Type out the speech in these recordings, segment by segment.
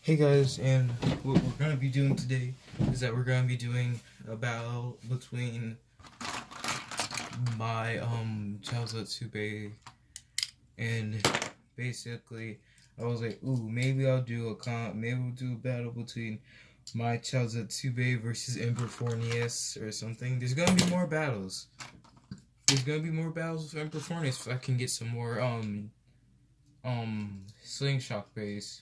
Hey guys, and what we're gonna be doing today is that we're gonna be doing a battle between my childhood Tsube, and basically I was like, ooh, maybe I'll do maybe we'll do a battle between my childhood Tsube versus Ember Forneus or something. There's gonna be more battles. There's gonna be more battles with Ember Forneus if I can get some more slingshot base.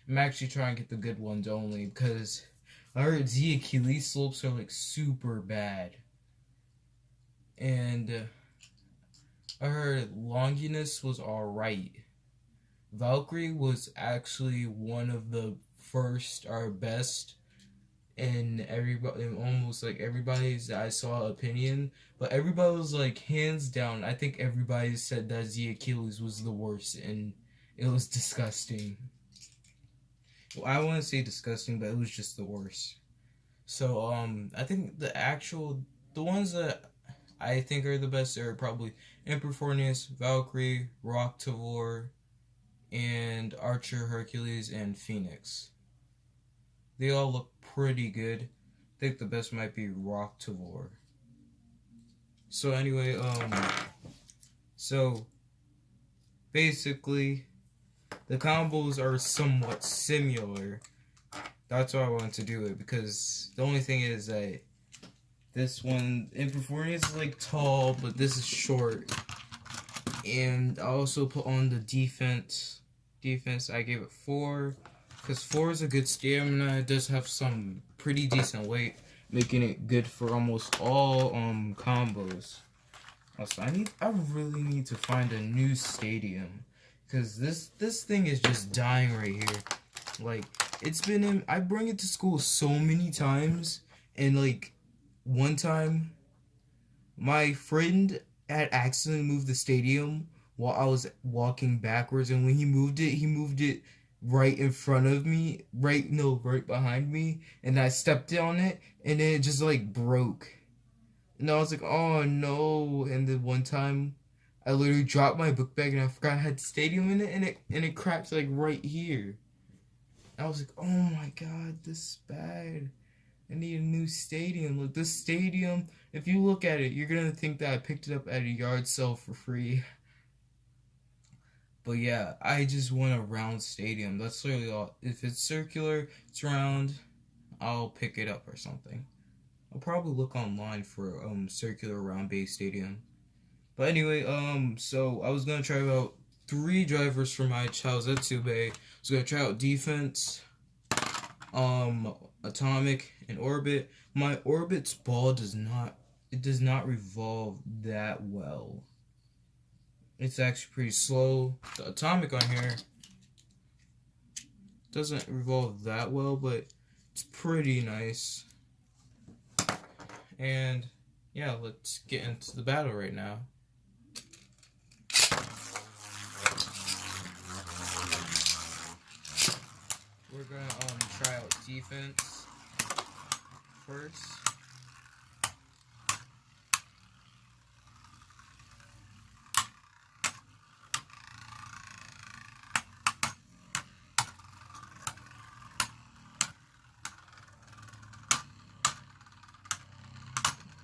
I'm actually trying to get the good ones only because I heard Z Achilles slopes are like super bad. And I heard Longinus was alright. Valkyrie was actually one of the first or best in everybody, in almost like everybody's that I saw opinion. But everybody was like, hands down, I think everybody said that Z Achilles was the worst and it was disgusting. Well, I wouldn't say disgusting, but it was just the worst. So, I think the ones that I think are the best are probably Emperor Forneus, Valkyrie, Rock Tavor, and Archer Hercules, and Phoenix. They all look pretty good. I think the best might be Rock Tavor. So anyway, so basically, the combos are somewhat similar. That's why I wanted to do it, because the only thing is that this one, Emperor Forneus is like tall, but this is short. And I also put on the defense. I gave it 4, because 4 is a good stamina. It does have some pretty decent weight, making it good for almost all combos. Also, I really need to find a new stadium, because this thing is just dying right here. Like, it's been in, I bring it to school so many times, and like one time my friend had accidentally moved the stadium while I was walking backwards, and when he moved it right in front of me, right behind me, and I stepped on it, and then it just like broke. And I was like, oh no. And then one time I literally dropped my book bag and I forgot I had stadium in it, and it cracked like right here. I was like, oh my god, this is bad. I need a new stadium. Look, this stadium, if you look at it, you're gonna think that I picked it up at a yard sale for free. But yeah, I just want a round stadium. That's literally all. If it's circular, it's round, I'll pick it up or something. I'll probably look online for circular round base stadium. But anyway, so I was gonna try out 3 drivers for my Chaozutsube. I was gonna try out defense, atomic, and orbit. My orbit's ball does not revolve that well. It's actually pretty slow. The atomic on here doesn't revolve that well, but it's pretty nice. And yeah, let's get into the battle right now. We're gonna try out defense first.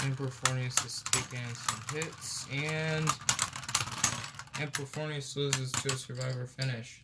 Emperor Forneus is taking some hits, and Emperor Forneus loses to a survivor finish.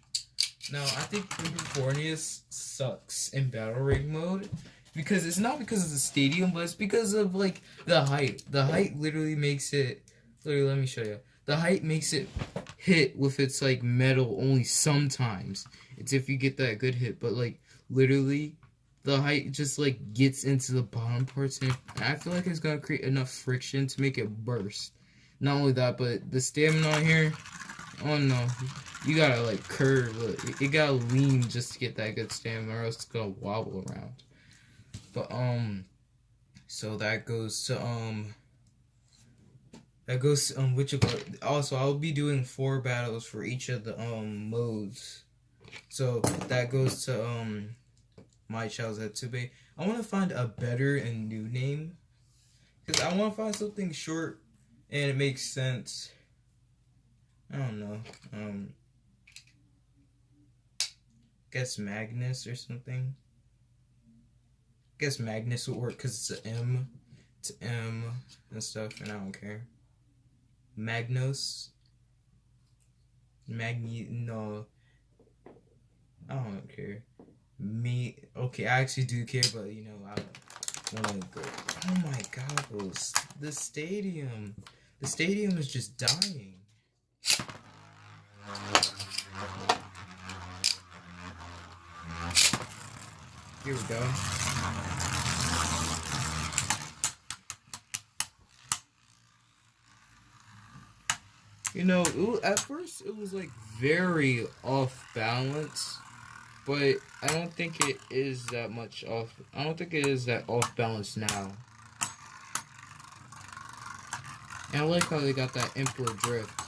Now, I think Emperor Forneus sucks in battle ring mode, because it's not because of the stadium, but it's because of like the height. The height literally makes it. Literally, let me show you. The height makes it hit with its like metal only sometimes. It's if you get that good hit, but like literally, the height just like gets into the bottom parts, and I feel like it's gonna create enough friction to make it burst. Not only that, but the stamina on here, oh no, you gotta like curve, it gotta lean just to get that good stamina, or else it's gonna wobble around. But so that goes to which of also I'll be doing 4 battles for each of the modes. So that goes to my Chaozutsube. I want to find a better and new name, because I want to find something short and it makes sense. I don't know. Guess Magnus or something. Guess Magnus would work because it's an M. It's M and stuff, and I don't care. Magnus. No. I don't care. Okay, I actually do care, but I want to go. Oh my god, the stadium. The stadium is just dying. Here we go. At first it was like very off balance, but I don't think it is that much off. I don't think it is that off balance now. And I like how they got that Emperor drift.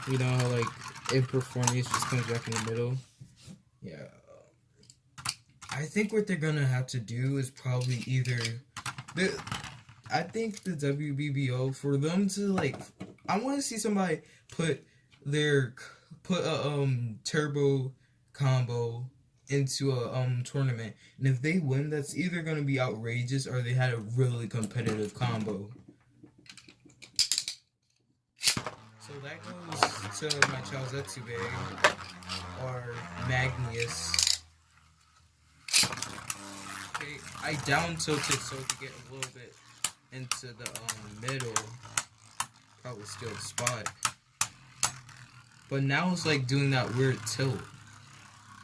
You know how like Emperor Forneus just comes back in the middle. Yeah. I think what they're gonna have to do is probably either I think the WBBO, for them to like, I want to see somebody put a turbo combo into a tournament, and if they win, that's either gonna be outrageous or they had a really competitive combo. So that goes to my Chaozutsube or Magnus. Okay, I down tilted so to get a little bit into the middle, probably still a spot, but now it's like doing that weird tilt.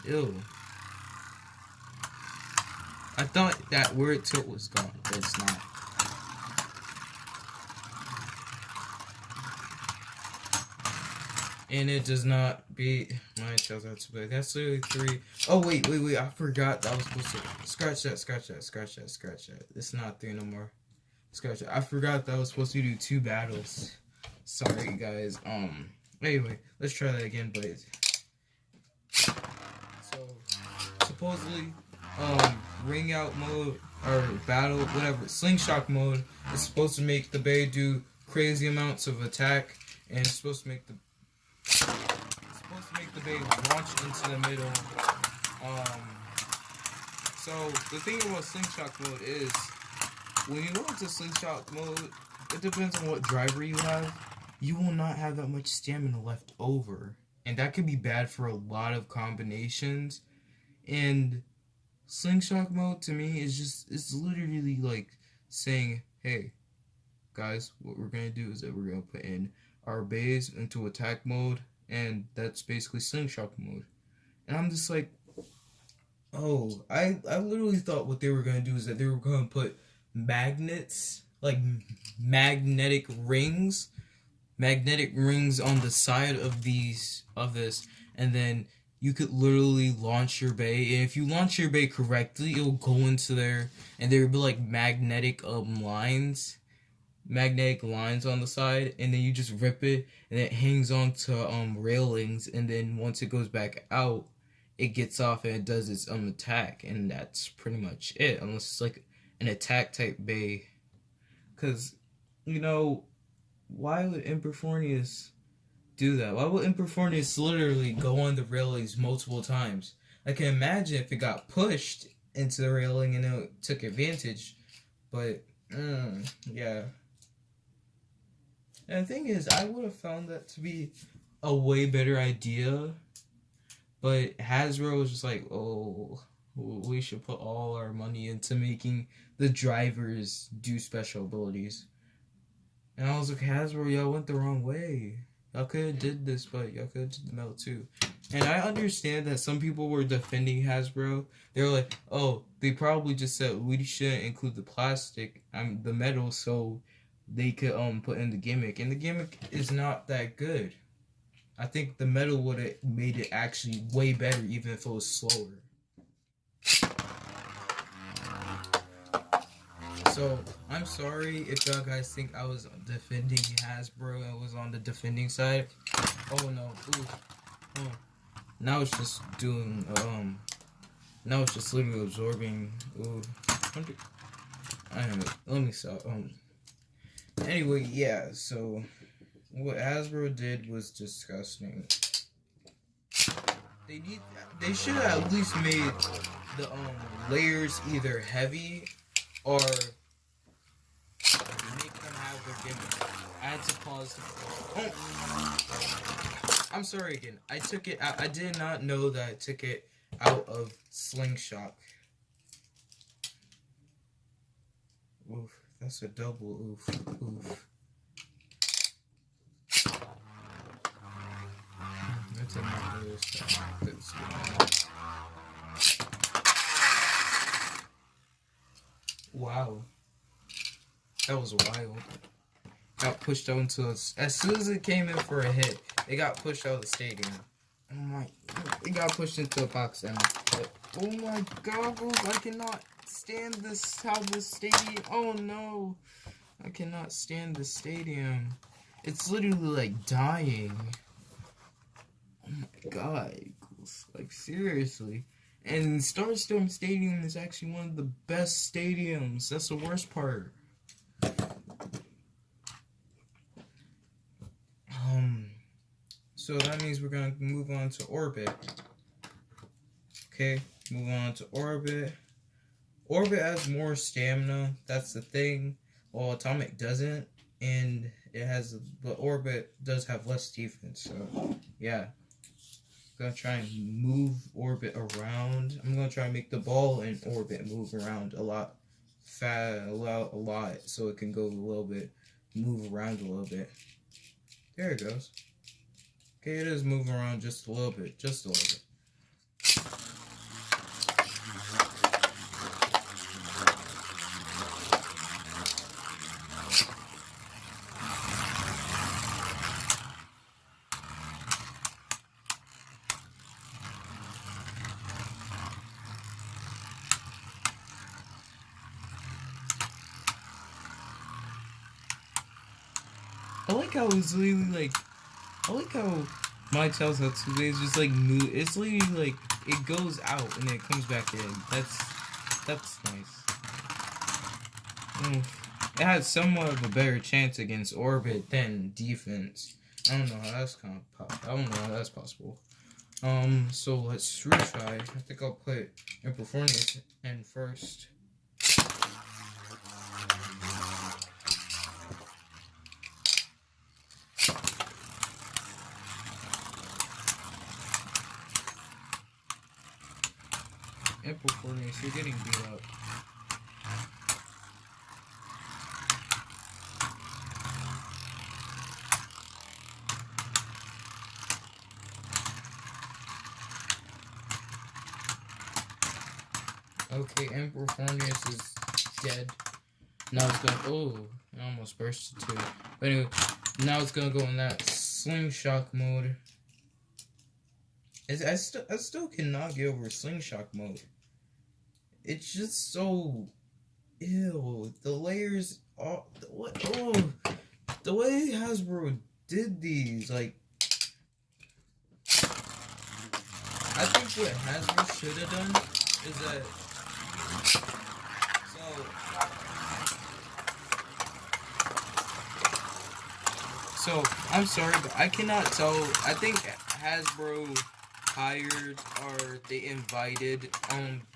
Ew. I thought that weird tilt was gone, but it's not. And it does not beat my Chaozutsube. That's literally 3. Oh wait, I forgot that I was supposed to scratch that. It's not 3 no more. Scratch it. I forgot that I was supposed to do 2 battles. Sorry guys. Anyway, let's try that again, but so supposedly ring out mode or battle, whatever, slingshot mode is supposed to make the Bay do crazy amounts of attack, and it's supposed to make the Bay launch into the middle. So the thing about slingshot mode is, when you go into slingshot mode, it depends on what driver you have. You will not have that much stamina left over, and that could be bad for a lot of combinations. And slingshot mode to me is it's literally like saying, hey guys, what we're gonna do is that we're gonna put in our bays into attack mode, and that's basically slingshot mode. And I'm just like, oh, I literally thought what they were gonna do is that they were gonna put magnets, like magnetic rings on the side of this, and then you could literally launch your bay, and if you launch your bay correctly, it will go into there, and there will be like magnetic lines on the side, and then you just rip it, and it hangs onto railings, and then once it goes back out, it gets off and it does its attack, and that's pretty much it, unless it's like an attack type bay. Because why would Emperor Forneus do that? Why would Emperor Forneus literally go on the railings multiple times? I can imagine if it got pushed into the railing and it took advantage, but yeah. And the thing is, I would have found that to be a way better idea, but Hasbro was just like, oh, we should put all our money into making the drivers do special abilities. And I was like, Hasbro, y'all went the wrong way. Y'all could have did this, but y'all could have did the metal too. And I understand that some people were defending Hasbro. They were like, oh, they probably just said we shouldn't include the metal, so they could put in the gimmick. And the gimmick is not that good. I think the metal would have made it actually way better, even if it was slower. So, I'm sorry if y'all guys think I was defending Hasbro. I was on the defending side. Oh no. Ooh. Oh. Now it's just doing, now it's just literally absorbing. Ooh. Let me stop. Anyway, yeah, so what Hasbro did was disgusting. They should have at least made the layers either heavy or make them have their gimmick. I had to pause. Oh, I'm sorry again. I took it out. I did not know that I took it out of slingshot. Oof, that's a double oof. Oof. That's another stuff. Wow. That was wild. Got pushed out into as soon as it came in for a hit, it got pushed out of the stadium. Oh my, it got pushed into a box and oh my goggles, I cannot stand this, how this stadium, oh no. I cannot stand the stadium. It's literally like dying. Oh my god, like seriously. And Starstorm Stadium is actually one of the best stadiums. That's the worst part. So that means we're gonna move on to Orbit. Okay, move on to Orbit. Orbit has more stamina. That's the thing. Well, Atomic doesn't, and it has, but Orbit does have less defense. So yeah, I'm gonna try and move Orbit around. I'm gonna try and make the ball in Orbit move around a lot, a lot, so it can go a little bit, move around a little bit. There it goes. Okay, it is moving around just a little bit, just a little bit. I like how it's literally like, I like how my Tails have 2 ways just like move. It's literally like it goes out and then it comes back in. That's nice. It has somewhat of a better chance against Orbit than defense. I don't know how that's I don't know how that's possible. So let's retry. I think I'll put Forneus in first. Forneus, you're getting beat up. Okay, Emperor Forneus is dead. Now it's gonna, oh, I almost burst it too. But anyway, now it's gonna go in that slingshot mode. I still cannot get over slingshot mode. It's just so, ew. The layers, oh, the way Hasbro did these, like, I think what Hasbro should have done is that, so I'm sorry, but I cannot tell. I think Hasbro hired or they invited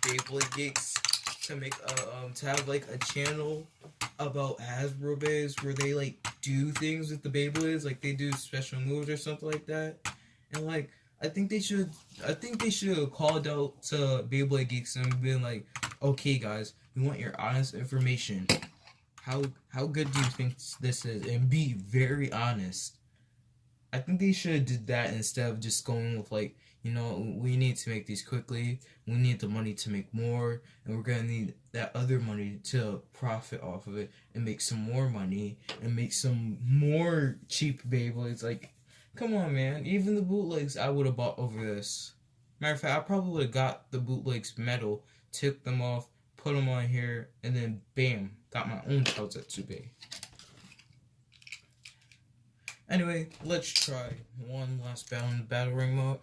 Beyblade Geeks to make to have like a channel about Hasbro Bays where they like do things with the Beyblades, like they do special moves or something like that. And like I think they should have called out to Beyblade Geeks and been like, okay guys, we want your honest information. How good do you think this is? And be very honest. I think they should have did that instead of just going with like, you know, we need to make these quickly, we need the money to make more, and we're gonna need that other money to profit off of it and make some more money and make some more cheap Beyblades. Like, come on man, even the bootlegs I would have bought over this. Matter of fact, I probably would have got the bootlegs metal, took them off, put them on here, and then bam, got my own Tails at Tsube. Anyway, let's try one last battle in the battle ring mode.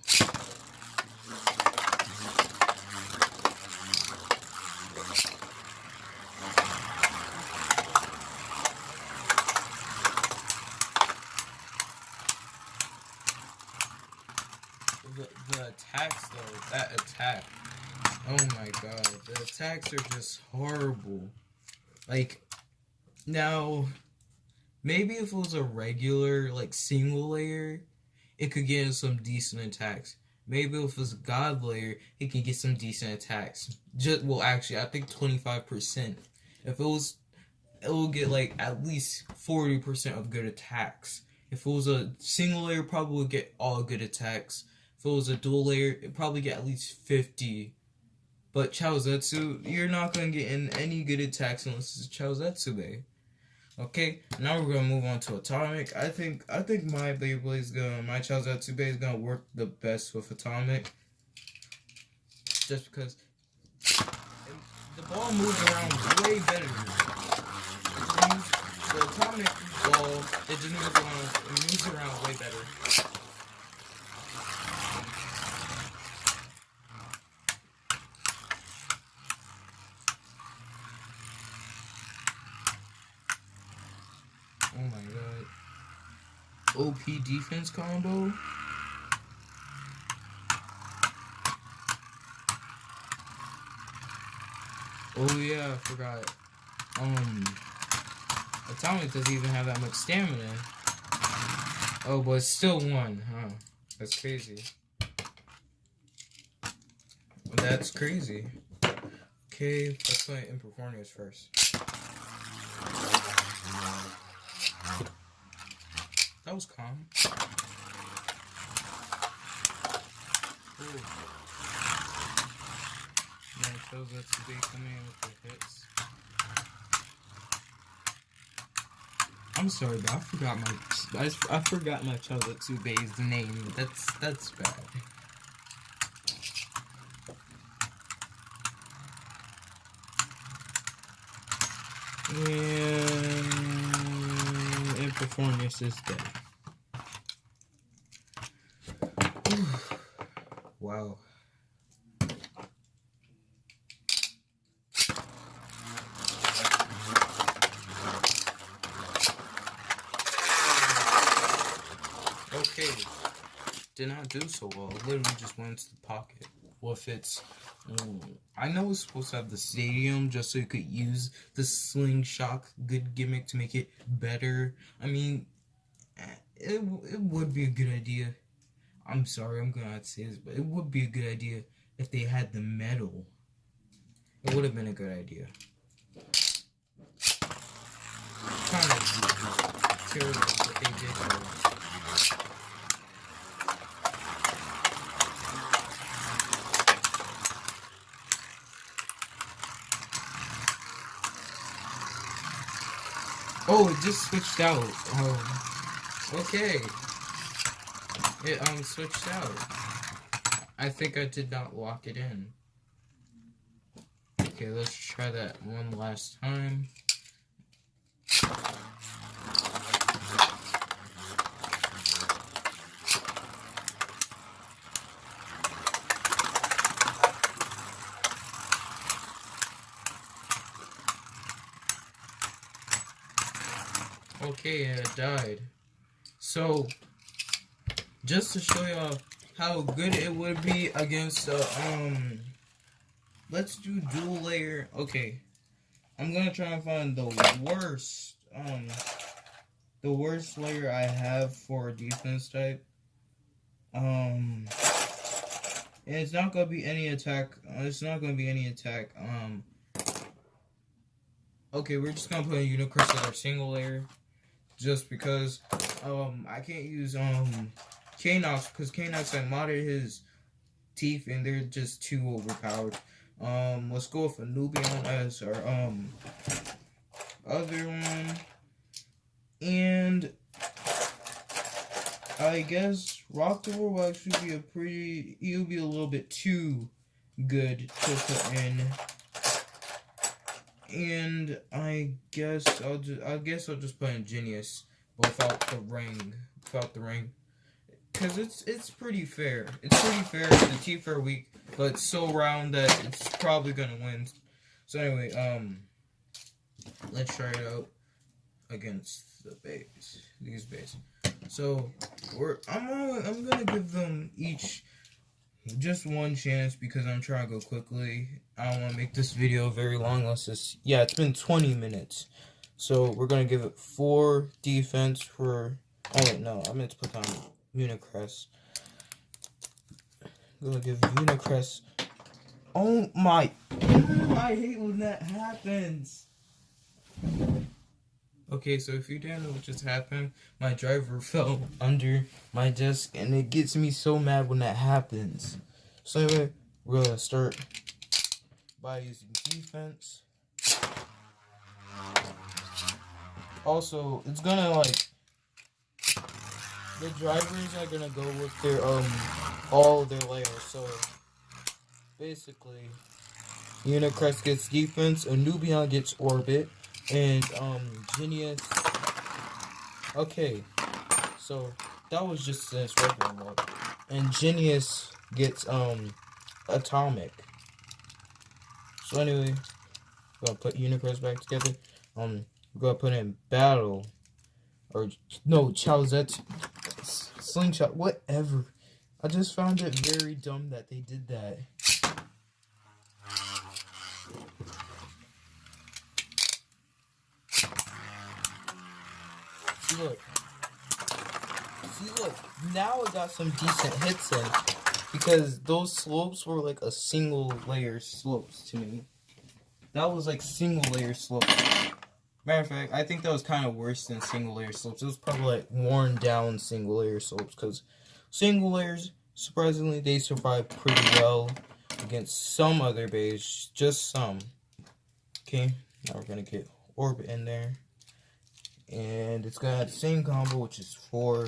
The attacks attacks though. That attack. Oh my god. The attacks are just horrible. Like, now, maybe if it was a regular, like, single layer, it could get some decent attacks. Maybe if it was a god layer, it could get some decent attacks. Well, actually, I think 25%. If it was, it will get, like, at least 40% of good attacks. If it was a single layer, probably would get all good attacks. If it was a dual layer, it'd probably get at least 50. But Chaozetsu, you're not going to get in any good attacks unless it's Chaozetsu. Okay, now we're gonna move on to Atomic. I think my Chaozetsu is gonna work the best with Atomic. Just because the ball moves around way better. The Atomic ball, it just moves around way better. Oh my god. OP defense combo. Oh yeah, I forgot. Atomic doesn't even have that much stamina. Oh, but it's still won, huh? That's crazy. That's crazy. Okay, let's play Forneus first. That was calm. Ooh. Man, shows us to be coming in with the hits. I'm sorry, but I forgot my Chaozetsube's name. That's bad. And Forneus is dead. Wow. Okay. Did not do so well. Literally just went into the pocket. Well, if it's... I know it's supposed to have the stadium just so you could use the slingshot good gimmick to make it better. I mean, it would be a good idea. I'm sorry, I'm gonna have to say this, but it would be a good idea if they had the metal. It would have been a good idea. Kind of terrible what they did though. Oh, it just switched out. Oh, okay. It switched out. I think I did not lock it in. Okay, let's try that one last time. Okay, and it died. So, just to show y'all how good it would be against let's do dual layer. Okay, I'm gonna try and find the worst layer I have for a defense type. And it's not gonna be any attack. Okay, we're just gonna put a Unicrystal as our single layer. Just because I can't use Kanox because Kanox, I modded his teeth and they're just too overpowered. Let's go with a Nubian as our other one. And I guess Rock the World will actually be he'll be a little bit too good to put in. And I guess I'll just put in Genius without the ring. Cause it's pretty fair. It's pretty fair. The teeth are weak, but it's so round that it's probably gonna win. So anyway, let's try it out against the base. These base. So I'm gonna give them each just one chance because I'm trying to go quickly. I don't want to make this video very long. Yeah, it's been 20 minutes. So we're going to give it 4 defense for... Oh, wait, no. I meant to put down Unicrest. I'm going to give Unicrest... Oh, my... I hate when that happens. Okay, so if you didn't know what just happened, my driver fell under my desk, and it gets me so mad when that happens. So anyway, we're going to start by using defense. Also, it's going to, like, the drivers are going to go with their, all their layers. So, basically, Unicrest gets defense, Anubion gets orbit, and, Genius... Okay, so that was just this regular mode. And Genius gets atomic. So anyway, we're gonna put Unicrest back together. We're gonna put in battle. Or no, Chowzette, slingshot, whatever. I just found it very dumb that they did that. See, look, now I got some decent hits in, because those slopes were like a single layer slopes to me. That was like single layer slopes. Matter of fact, I think that was kind of worse than single layer slopes. It was probably like worn down single layer slopes, because single layers, surprisingly, they survive pretty well against some other base, just some. Okay, now we're gonna get orbit in there. And it's gonna have the same combo, which is 4.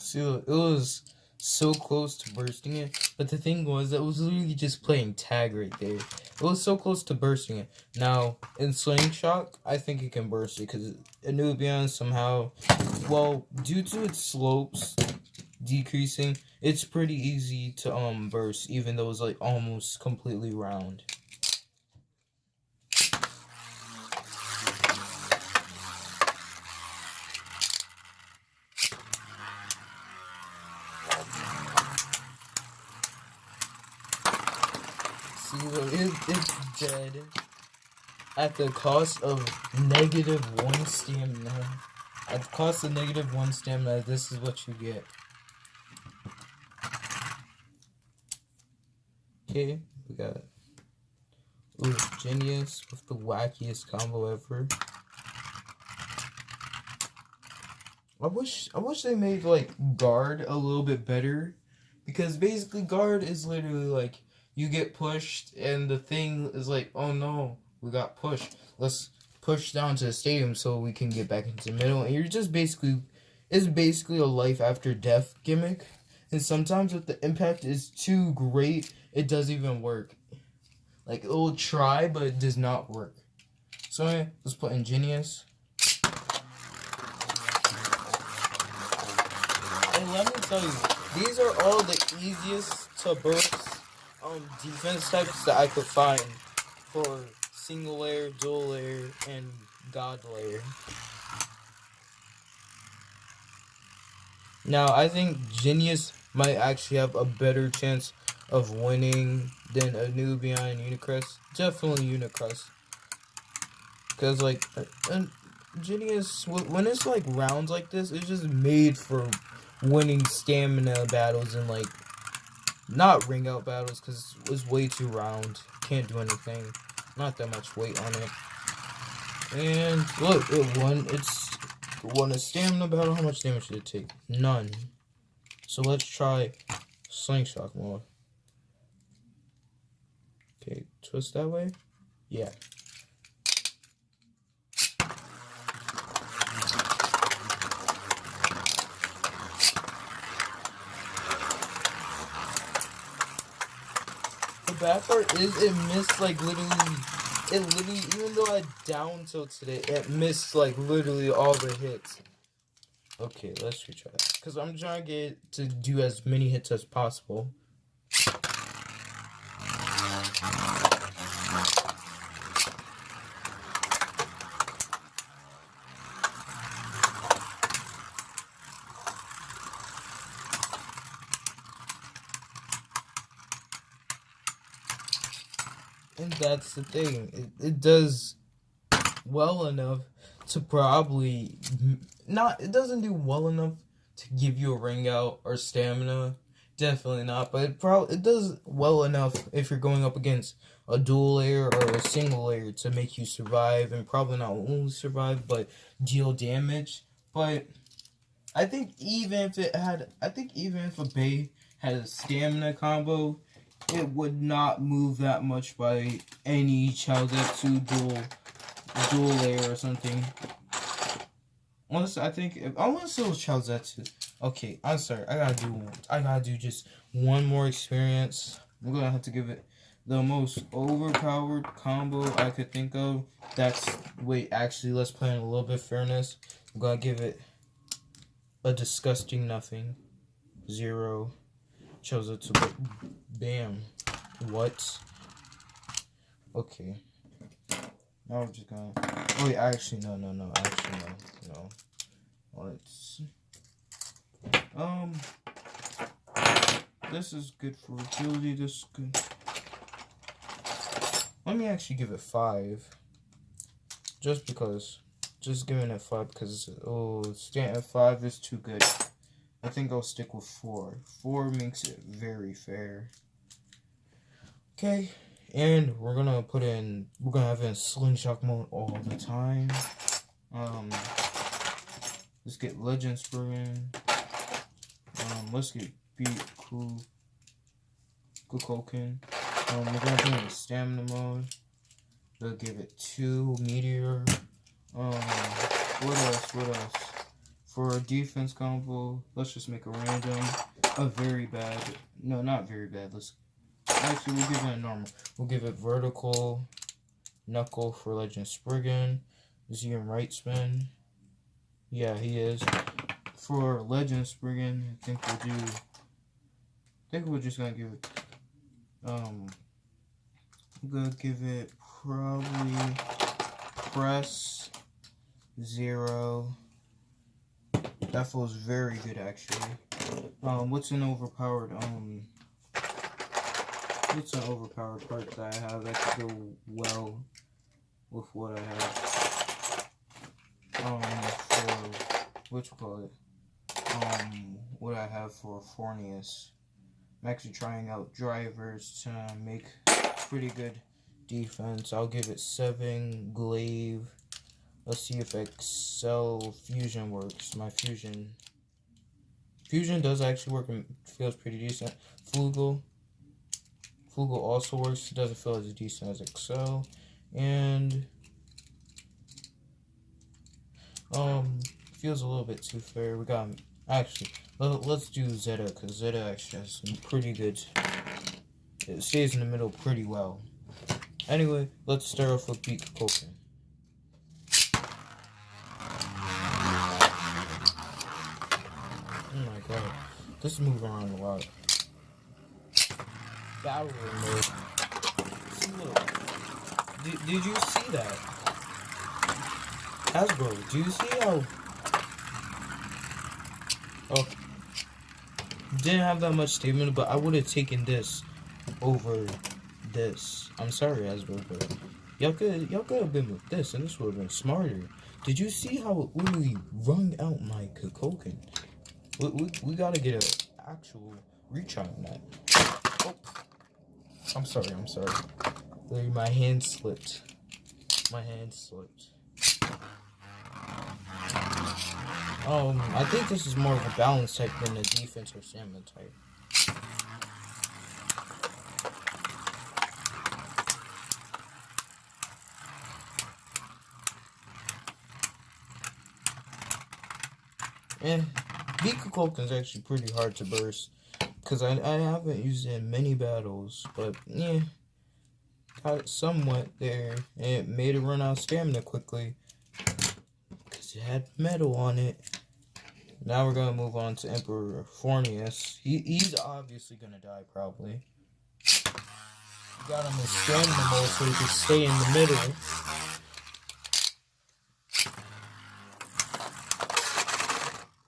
See, it was so close to bursting it, but the thing was, it was literally just playing tag right there. It was so close to bursting it. Now, in Slingshot, I think it can burst it, because Anubion somehow, well, due to its slopes decreasing, it's pretty easy to burst, even though it's like almost completely round. See, look, it's dead at the cost of -1 stamina. At the cost of -1 stamina, this is what you get. Okay, we got Genius with the wackiest combo ever. I wish they made like guard a little bit better, because basically guard is literally like you get pushed and the thing is like, oh no, we got pushed. Let's push down to the stadium so we can get back into the middle. And you're just basically, it's basically a life after death gimmick. And sometimes if the impact is too great, it doesn't even work. Like, it will try, but it does not work. So anyway, let's put Ingenious. And let me tell you, these are all the easiest to burst defense types that I could find for single layer, dual layer, and god layer. Now, I think Genius might actually have a better chance of winning than Anubion and Unicrest. Definitely Unicrest. Because, like, Genius, when it's, like, rounds like this, it's just made for winning stamina battles and, like, not ring out battles, because it's way too round. Can't do anything. Not that much weight on it. And, look, it won a stamina battle. How much damage did it take? None. So let's try Slingshot mode. Okay, twist that way. Yeah. bad part is it missed like literally. It literally, even though I down tilted it, it missed like literally all the hits. Okay, let's retry that. Because I'm trying to get it to do as many hits as possible. And that's the thing. It does well enough to probably not. It doesn't do well enough to give you a ring out or stamina. Definitely not. But it does well enough if you're going up against a dual layer or a single layer to make you survive, and probably not only survive but deal damage. But I think even if a Bay had a stamina combo, it would not move that much by any Chaldetsu dual layer or something. Unless I want to still Chaldetsu. Okay, I'm sorry. I gotta do just one more experience. I'm gonna have to give it the most overpowered combo I could think of. Actually, let's play in a little bit of fairness. I'm gonna give it a disgusting nothing. 0. Chaldetsu. Bam. What? Okay. Now we're just gonna. Oh wait, actually no. Actually no. Let's. This is good for agility. This is good. Let me actually give it 5. Just because. Just giving it 5 because staying at 5 is too good. I think I'll stick with 4. 4 makes it very fair. Okay, and we're gonna have it in slingshot mode all the time. Let's get Legend Spring. Let's get Beat Kukoken. We're gonna put it in stamina mode. We'll give it 2 Meteor. What else? For a defense combo, let's just make a random. No, not very bad. We'll give it a normal. We'll give it vertical knuckle for Legend Spriggan. Is he in right spin? Yeah, he is. For Legend Spriggan, I think we're just gonna give it. I'm gonna give it probably press 0. That feels very good actually. What's an overpowered part that I have that could go well with what I have? What I have for Forneus. I'm actually trying out drivers to make pretty good defense. I'll give it 7 glaive. Let's see if Excel Fusion works. My Fusion does actually work and feels pretty decent. Flugel also works. It doesn't feel as decent as Excel. And feels a little bit too fair. We got let's do Zeta, because Zeta actually has some pretty good. It stays in the middle pretty well. Anyway, let's start off with Beat Kukoken. Oh my god, this is moving around a lot. Battle mode. Did you see that? Hasbro, do you see how? Oh, didn't have that much statement, but I would have taken this over this. I'm sorry, Hasbro, but y'all could have been with this, and this would have been smarter. Did you see how it literally wrung out my Kukoken? We gotta get an actual reach on that. Oh, I'm sorry. Literally, my hand slipped. I think this is more of a balance type than a defense or stamina type. Beat Kukoken is actually pretty hard to burst because I haven't used it in many battles, but yeah, got it somewhat there, and it made it run out of stamina quickly because it had metal on it. Now we're gonna move on to Emperor Forneus. He's obviously gonna die probably. Got him in stamina mode so he can stay in the middle.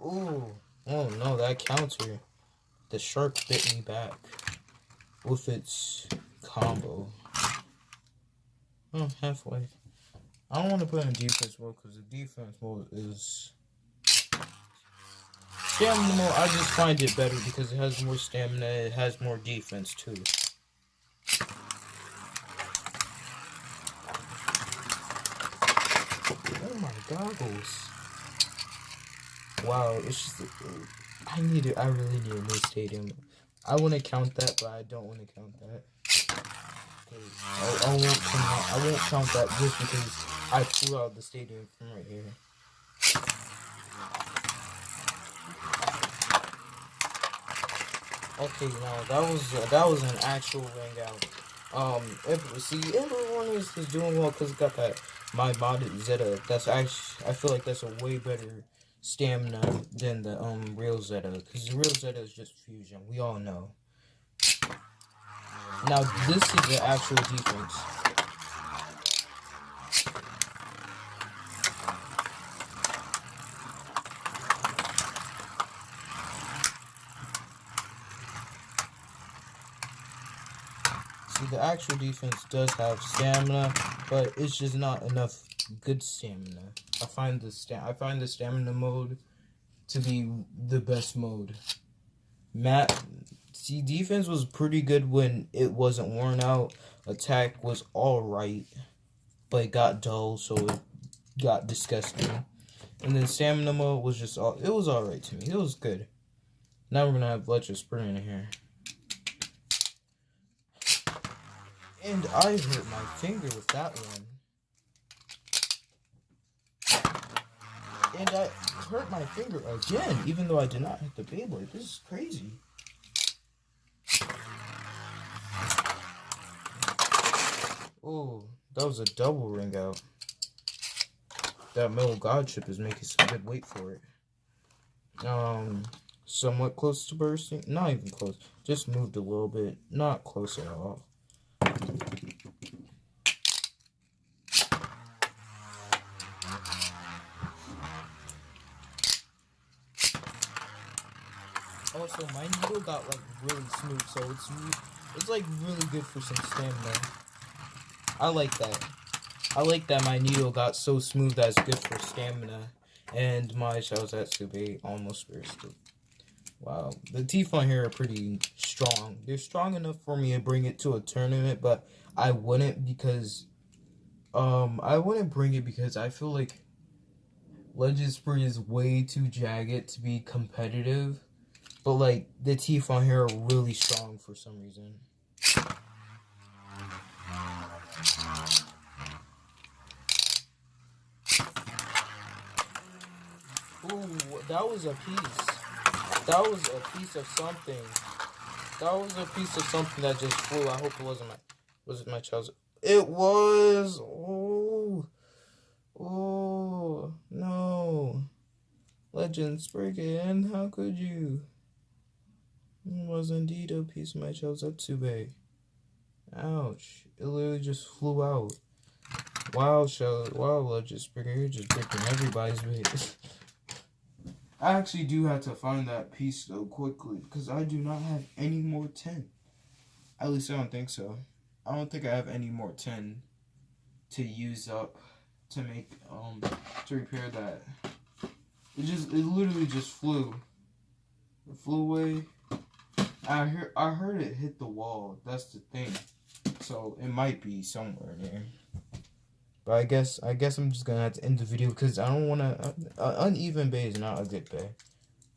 Ooh, oh no, that counter. The shark bit me back with its combo. Oh, halfway. I don't want to put in defense mode because the defense mode is stamina mode. I just find it better because it has more stamina. It has more defense too. Oh my goggles! Wow, it's just I really need a new stadium. I want to count that, but I don't want to count that. I won't count that just because I flew out of the stadium from right here. Okay, now that was an actual ring out. Everyone is doing well because it got that my modded Zeta. That's actually I feel like that's a way better stamina than the real Zeta because the real Zeta is just fusion. We all know. Now this is the actual defense. See, the actual defense does have stamina, but it's just not enough good stamina. I find the stamina mode to be the best mode. Defense was pretty good when it wasn't worn out. Attack was alright, but it got dull, so it got disgusting. And then stamina mode was just it was alright to me. It was good. Now we're gonna have Fletcher Spring in here. And I hurt my finger with that one. And I hurt my finger again, even though I did not hit the Beyblade. This is crazy. Oh, that was a double ring out. That metal godship is making some good weight for it. Somewhat close to bursting. Not even close. Just moved a little bit. Not close at all. Also, my needle got like really smooth, so it's like really good for some stamina. I like that. I like that my needle got so smooth that it's good for stamina. And my Shellzatsube almost bursted. Wow, the teeth on here are pretty strong. They're strong enough for me to bring it to a tournament, but I wouldn't because I feel like Legend Spree is way too jagged to be competitive. But like the teeth on here are really strong for some reason. Ooh, that was a piece. That was a piece of something. That was a piece of something that just flew. I hope it wasn't my child's. It was. Oh, no. Legend Spriggan, how could you? It was indeed a piece of my Shellzatsube. Ouch. It literally just flew out. Wow, Legend Spriggan, you're just breaking everybody's weight. I actually do have to find that piece though quickly because I do not have any more 10. At least I don't think so. I don't think I have any more 10 to use up to make to repair that. It literally just flew. It flew away. I heard it hit the wall. That's the thing. So it might be somewhere there. But I guess I'm just gonna have to end the video because I don't wanna. Uneven bay is not a good bay.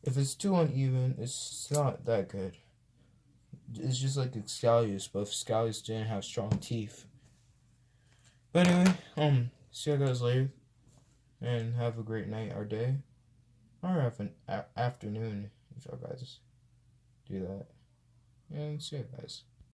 If it's too uneven, it's not that good. It's just like Excalius, but if Excalius didn't have strong teeth. But anyway, see you guys later, and have a great night or day, or have an afternoon if y'all guys do that. And see you guys.